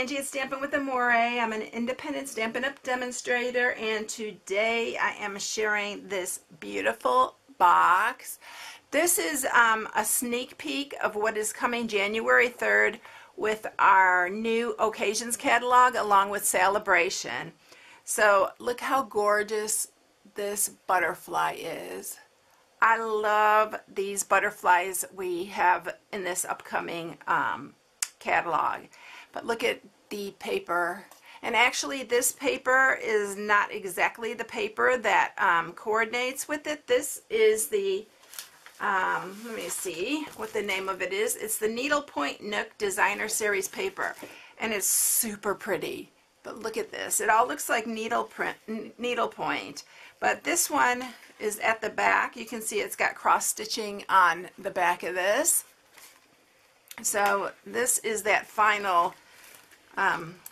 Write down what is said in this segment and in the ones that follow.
Angie at Stampin' with Amore. I'm an independent Stampin' Up! Demonstrator, and today I am sharing this beautiful box. This is a sneak peek of what is coming January 3rd with our new Occasions catalog along with Celebration. So look how gorgeous this butterfly is. I love these butterflies we have in this upcoming catalog. But look at the paper, and actually this paper is not exactly the paper that coordinates with it. This is the let me see what the name of it is. It's the Needlepoint Nook Designer Series paper, and it's super pretty. But look at this, it all looks like needlepoint, but this one is at the back. You can see it's got cross stitching on the back of this. So this is that final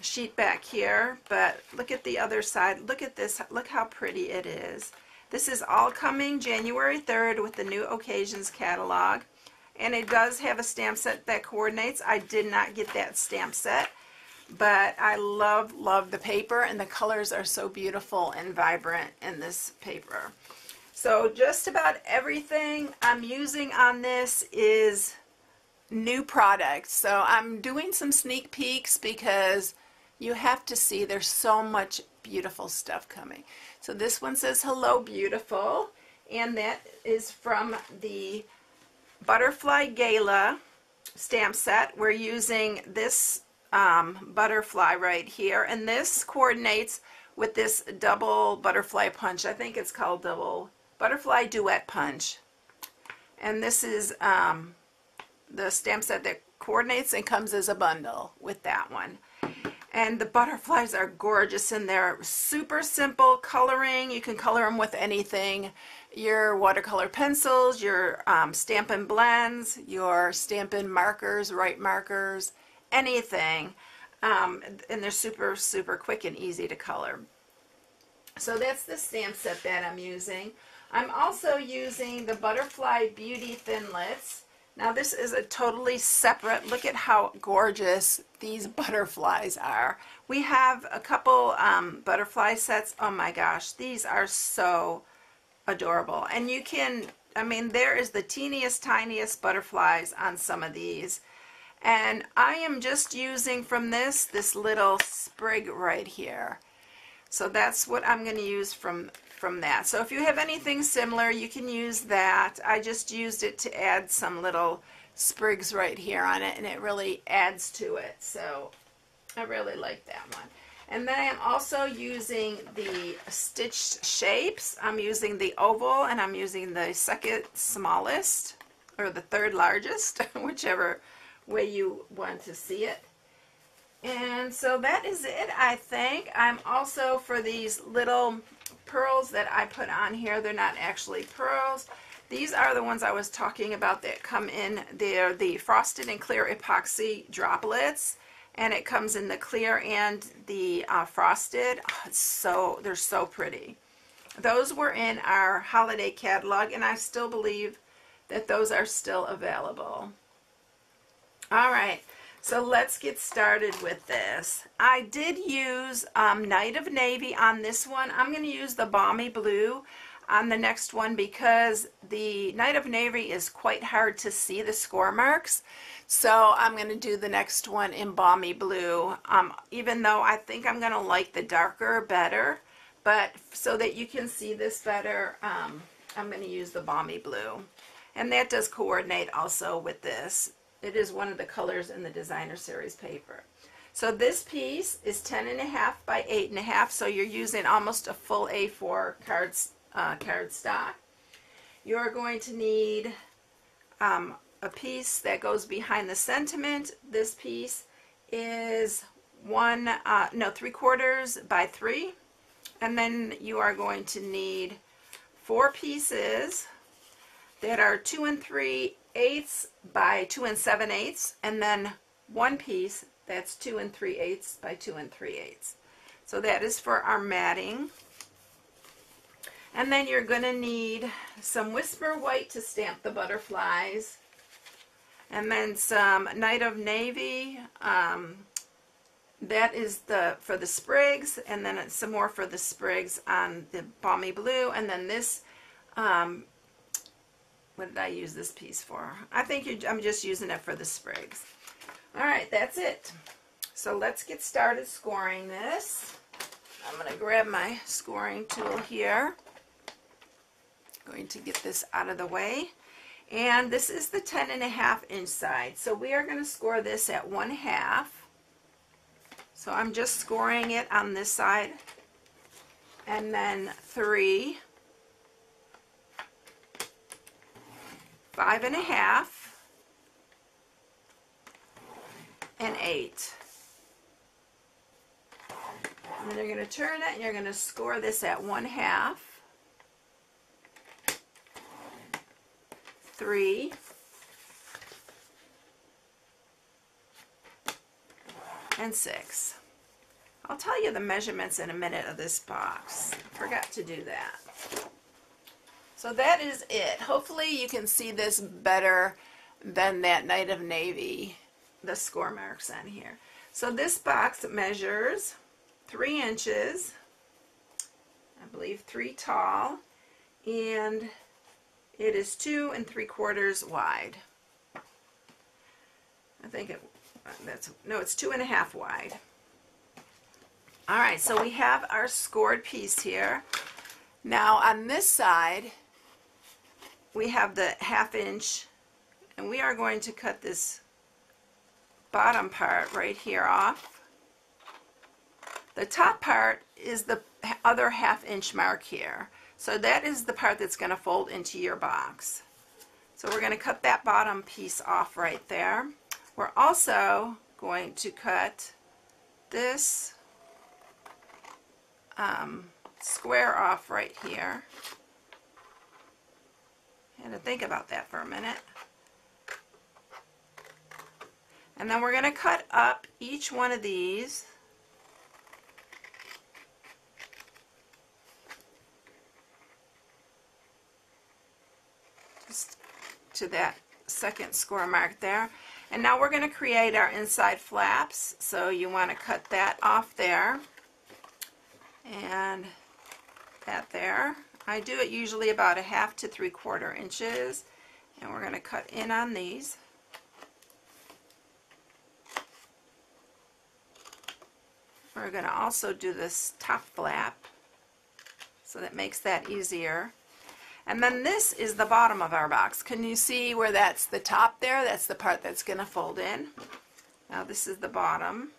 sheet back here, but look at the other side. Look at this. Look how pretty it is. This is all coming January 3rd with the new Occasions catalog, and it does have a stamp set that coordinates. I did not get that stamp set, but I love the paper, and the colors are so beautiful and vibrant in this paper. So just about everything I'm using on this is new products. So I'm doing some sneak peeks because you have to see there's so much beautiful stuff coming. So this one says hello beautiful, and that is from the Butterfly Gala stamp set. We're using this butterfly right here, and this coordinates with this double butterfly punch. I think it's called double butterfly duet punch, and this is the stamp set that coordinates and comes as a bundle with that one. And the butterflies are gorgeous, and they're super simple coloring. You can color them with anything, your watercolor pencils, your Stampin' blends, your Stampin' markers, white markers, anything. And they're super quick and easy to color. So that's the stamp set that I'm using. I'm also using the Butterfly Beauty Thinlits. Now this is a totally separate, look at how gorgeous these butterflies are. We have a couple butterfly sets. Oh my gosh, these are so adorable. And you can, I mean, there is the teeniest, tiniest butterflies on some of these. And I am just using from this little sprig right here. So that's what I'm going to use from that. So if you have anything similar, you can use that. I just used it to add some little sprigs right here on it, and it really adds to it. So I really like that one. And then I'm also using the stitched shapes. I'm using the oval, and I'm using the second smallest, or the third largest, whichever way you want to see it. And so that is it, I think. I'm also, for these little pearls that I put on here, they're not actually pearls. These are the ones I was talking about that come in. They're the frosted and clear epoxy droplets, and it comes in the clear and the frosted. Oh, they're so pretty. Those were in our holiday catalog, and I still believe that those are still available. All right. So let's get started with this. I did use Night of Navy on this one. I'm going to use the Balmy Blue on the next one because the Night of Navy is quite hard to see the score marks. So I'm going to do the next one in Balmy Blue, even though I think I'm going to like the darker better. But so that you can see this better, I'm going to use the Balmy Blue. And that does coordinate also with this. It is one of the colors in the Designer Series paper. So this piece is 10.5 by 8.5, so you're using almost a full A4 cardstock. You're going to need a piece that goes behind the sentiment. This piece is 3/4 by 3, and then you are going to need 4 pieces that are 2 3/8 by 2 7/8, and then 1 piece that's 2 3/8 by 2 3/8. So that is for our matting. And then you're going to need some Whisper White to stamp the butterflies, and then some Night of Navy that is for the sprigs, and then it's some more for the sprigs on the balmy blue, and then this, what did I use this piece for? I think I'm just using it for the sprigs. Alright, that's it. So let's get started scoring this. I'm going to grab my scoring tool here. Going to get this out of the way. And this is the 10.5 inch side. So we are going to score this at 1/2. So I'm just scoring it on this side. And then 3, 5.5, and 8. And then you're going to turn it and you're going to score this at 1/2, 3, and 6. I'll tell you the measurements in a minute of this box. I forgot to do that. So that is it. Hopefully you can see this better than that Night of Navy, the score marks on here. So this box measures 3 inches, I believe 3 tall, and it is 2 3/4 wide. I think it's 2.5 wide. Alright, so we have our scored piece here. Now on this side, we have the 1/2 inch, and we are going to cut this bottom part right here off. The top part is the other 1/2 inch mark here. So that is the part that's going to fold into your box. So we're going to cut that bottom piece off right there. We're also going to cut this square off right here. I had to think about that for a minute. And then we're going to cut up each one of these. Just to that second score mark there. And now we're going to create our inside flaps. So you want to cut that off there. And that there. I do it usually about 1/2 to 3/4 inches. And we're going to cut in on these. We're going to also do this top flap, so that makes that easier. And then this is the bottom of our box. Can you see where that's the top there? That's the part that's going to fold in. Now this is the bottom.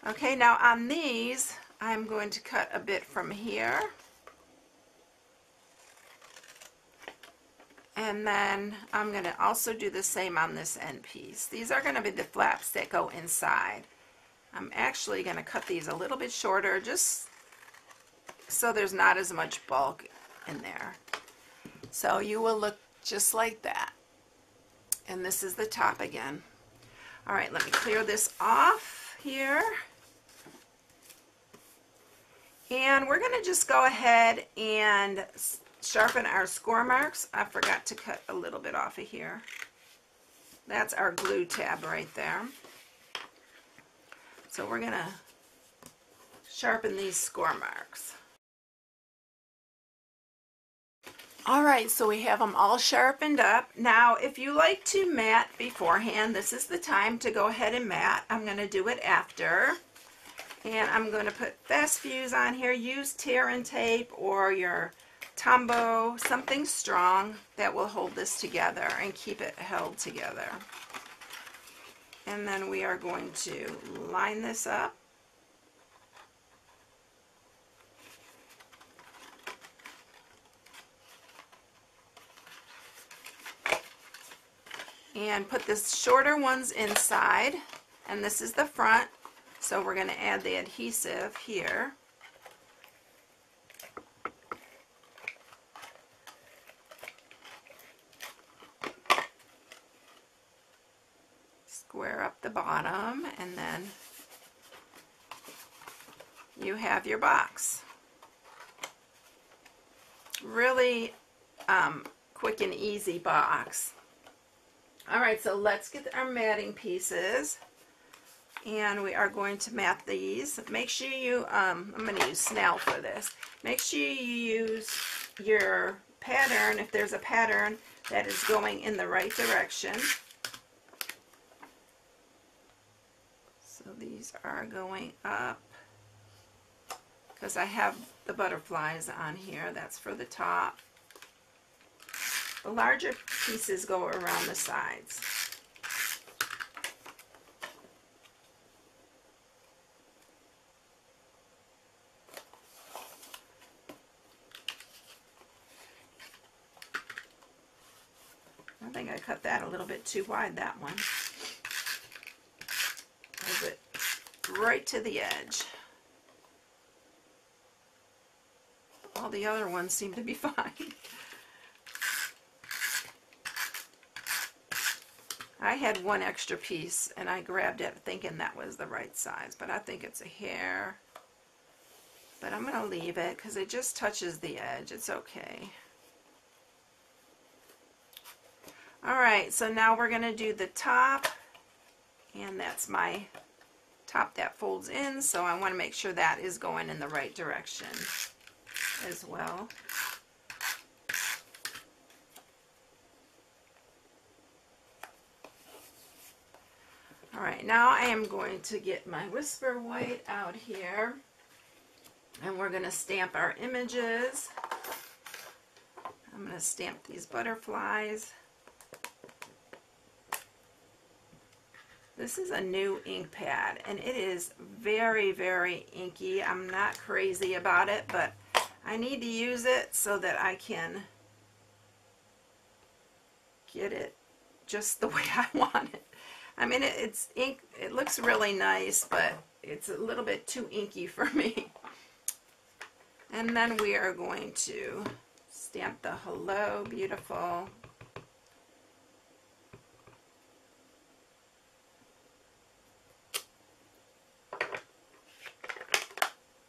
Okay, now on these, I'm going to cut a bit from here. And then I'm going to also do the same on this end piece. These are going to be the flaps that go inside. I'm actually going to cut these a little bit shorter just so there's not as much bulk in there. So you will look just like that. And this is the top again. Alright, let me clear this off here. And we're going to just go ahead and sharpen our score marks. I forgot to cut a little bit off of here. That's our glue tab right there. So we're going to sharpen these score marks. Alright, so we have them all sharpened up. Now, if you like to mat beforehand, this is the time to go ahead and mat. I'm going to do it after. And I'm going to put fast fuse on here. Use tear and tape or your Tombow, something strong that will hold this together and keep it held together. And then we are going to line this up. And put the shorter ones inside, and this is the front, so we're going to add the adhesive here. Square up the bottom, and then you have your box. really quick and easy box. All right, so let's get our matting pieces. And we are going to mat these. Make sure you, I'm going to use snail for this. Make sure you use your pattern, if there's a pattern that is going in the right direction. So these are going up because I have the butterflies on here. That's for the top. The larger pieces go around the sides. I think I cut that a little bit too wide, that one. Move it right to the edge. All the other ones seem to be fine. I had one extra piece and I grabbed it thinking that was the right size, but I think it's a hair. But I'm going to leave it because it just touches the edge. It's okay. Alright, so now we're going to do the top, and that's my top that folds in, so I want to make sure that is going in the right direction as well. Alright, now I am going to get my Whisper White out here, and we're going to stamp our images. I'm going to stamp these butterflies. This is a new ink pad, and it is very, very inky. I'm not crazy about it, but I need to use it so that I can get it just the way I want it. I mean, it's ink. It looks really nice, but it's a little bit too inky for me. And then we are going to stamp the hello, beautiful.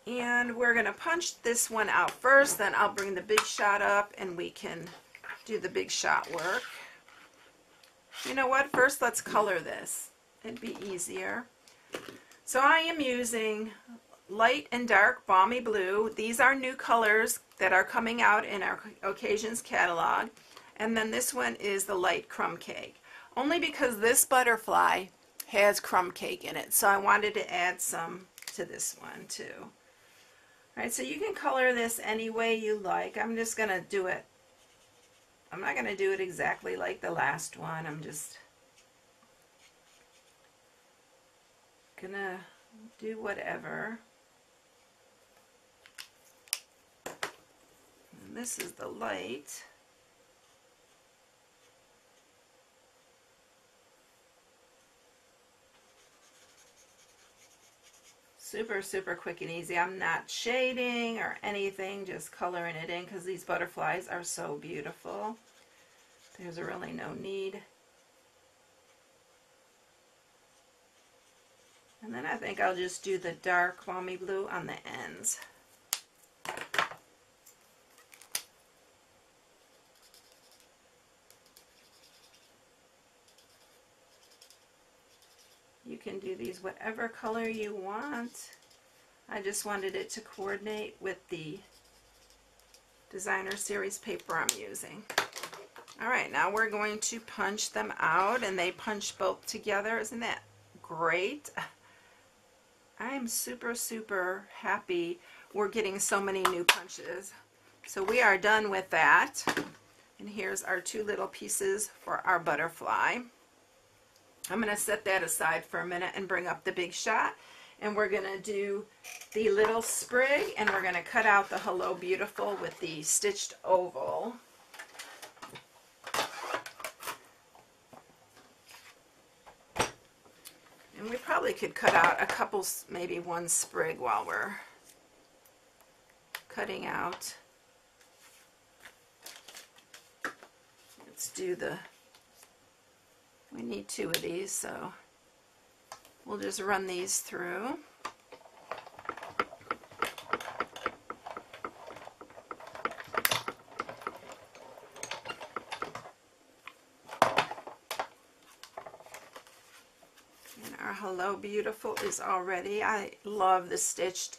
And we're going to punch this one out first, then I'll bring the big shot up and we can do the big shot work. You know what? First, let's color this. It'd be easier. So I am using light and dark balmy blue. These are new colors that are coming out in our Occasions catalog. And then this one is the light crumb cake. Only because this butterfly has crumb cake in it. So I wanted to add some to this one too. Alright, so you can color this any way you like. I'm just going to do it. I'm not going to do it exactly like the last one. I'm just going to do whatever. And this is the light. Super, super quick and easy. I'm not shading or anything, just coloring it in because these butterflies are so beautiful. There's really no need. And then I think I'll just do the dark balmy blue on the ends. You can do these whatever color you want. I just wanted it to coordinate with the designer series paper I'm using. Alright, now we're going to punch them out, and they punch both together. Isn't that great? I'm super, super happy we're getting so many new punches. So we are done with that. And here's our two little pieces for our butterfly. I'm going to set that aside for a minute and bring up the big shot, and we're going to do the little sprig, and we're going to cut out the hello beautiful with the stitched oval. And we probably could cut out a couple, maybe one sprig while we're cutting out. Let's do the We need two of these, so we'll just run these through. Our Hello Beautiful is all ready. I love the stitched.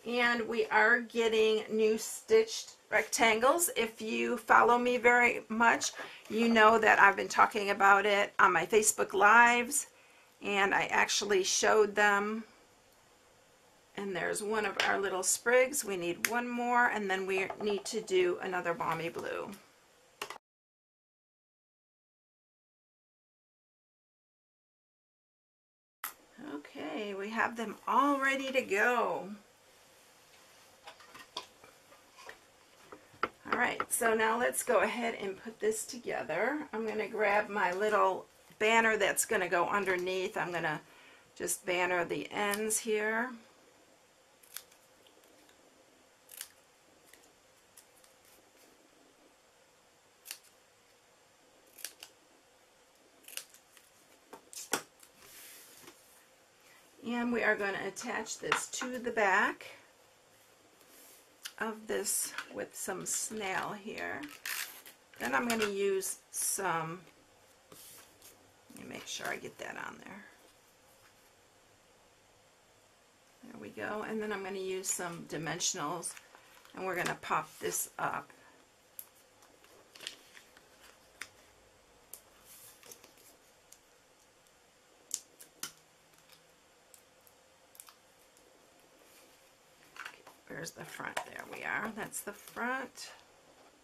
And we are getting new stitched rectangles. If you follow me very much, you know that I've been talking about it on my Facebook Lives. And I actually showed them. And there's one of our little sprigs. We need one more, and then we need to do another balmy blue. Okay, we have them all ready to go. All right, so now let's go ahead and put this together. I'm going to grab my little banner that's going to go underneath. I'm going to just banner the ends here. And we are going to attach this to the back of this with some snail here. Then I'm going to use some, let me make sure I get that on there. There we go. And then I'm going to use some dimensionals, and we're going to pop this up. Where's the front? There we are. That's the front.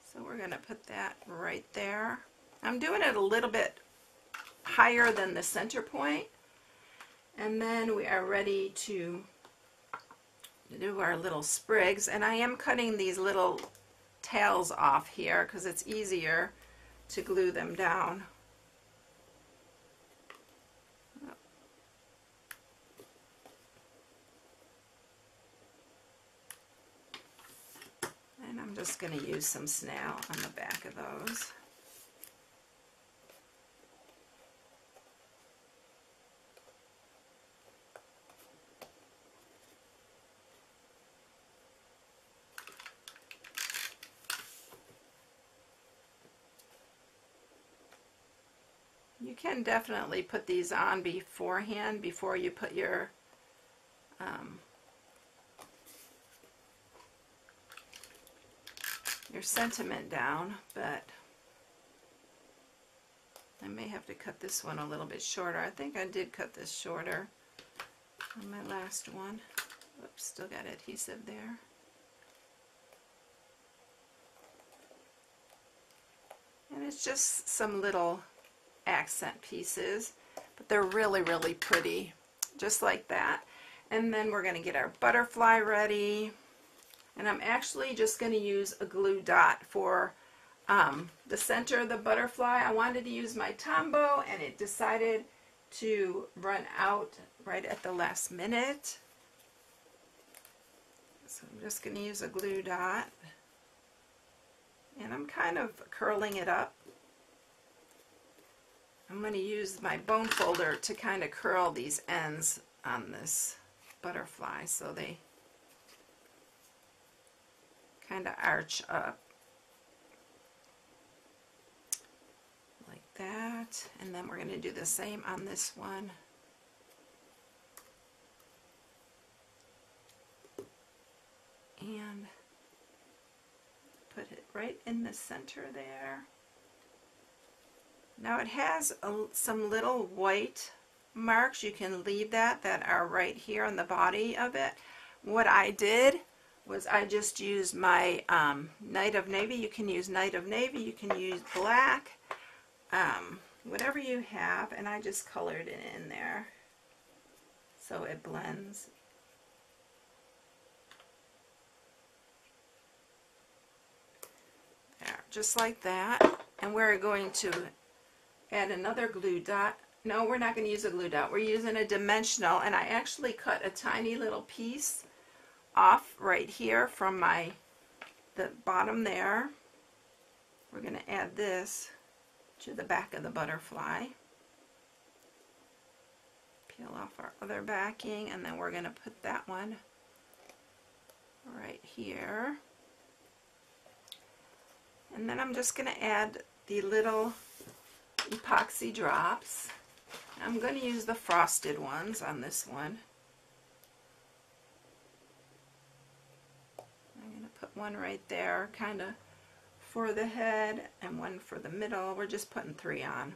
So we're going to put that right there. I'm doing it a little bit higher than the center point. And then we are ready to do our little sprigs. And I am cutting these little tails off here because it's easier to glue them down. And I'm just going to use some snail on the back of those. You can definitely put these on beforehand, before you put your sentiment down, but I may have to cut this one a little bit shorter. I think I did cut this shorter on my last one. Oops, still got adhesive there. And it's just some little accent pieces, but they're really, really pretty, just like that. And then we're going to get our butterfly ready. And I'm actually just going to use a glue dot for the center of the butterfly. I wanted to use my Tombow, and it decided to run out right at the last minute. So I'm just going to use a glue dot. And I'm kind of curling it up. I'm going to use my bone folder to kind of curl these ends on this butterfly so they kind of arch up like that. And then we're going to do the same on this one. And put it right in the center there. Now it has some little white marks. You can leave that are right here on the body of it. What I did was I just used my Night of Navy. You can use Night of Navy, you can use black, whatever you have, and I just colored it in there so it blends. There, just like that. And we're going to add another glue dot. No, we're not going to use a glue dot. We're using a dimensional, and I actually cut a tiny little piece off right here from the bottom there. We're going to add this to the back of the butterfly. Peel off our other backing, and then we're going to put that one right here. And then I'm just going to add the little epoxy drops. I'm going to use the frosted ones on this one. I'm going to put one right there, kind of for the head, and one for the middle. We're just putting 3 on.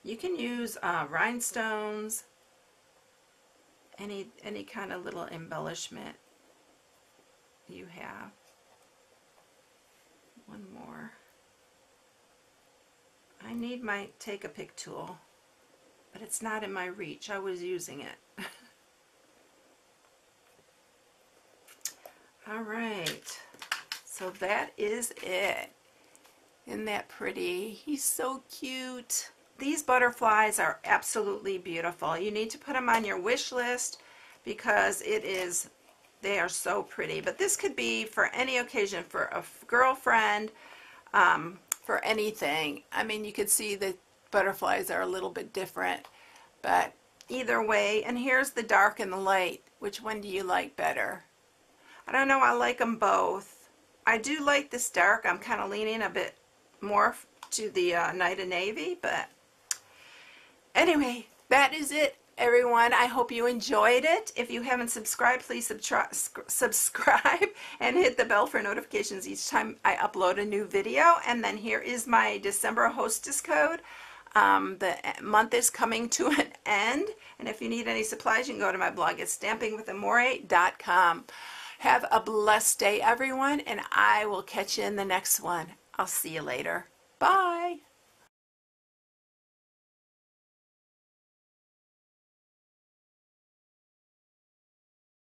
You can use rhinestones, any kind of little embellishment you have. One more. I need my take-a-pick tool, but it's not in my reach. I was using it. All right, so that is it. Isn't that pretty? He's so cute. These butterflies are absolutely beautiful. You need to put them on your wish list because they are so pretty. But this could be for any occasion, for a girlfriend, for anything. I mean, you could see the butterflies are a little bit different, but either way. And here's the dark and the light. Which one do you like better? I don't know. I like them both. I do like this dark. I'm kind of leaning a bit more to the Night of Navy, but anyway, that is it, everyone. I hope you enjoyed it. If you haven't subscribed, please subscribe and hit the bell for notifications each time I upload a new video. And then here is my December hostess code. The month is coming to an end, and if you need any supplies, you can go to my blog at stampingwithamore.com. Have a blessed day, everyone, and I will catch you in the next one. I'll see you later. Bye.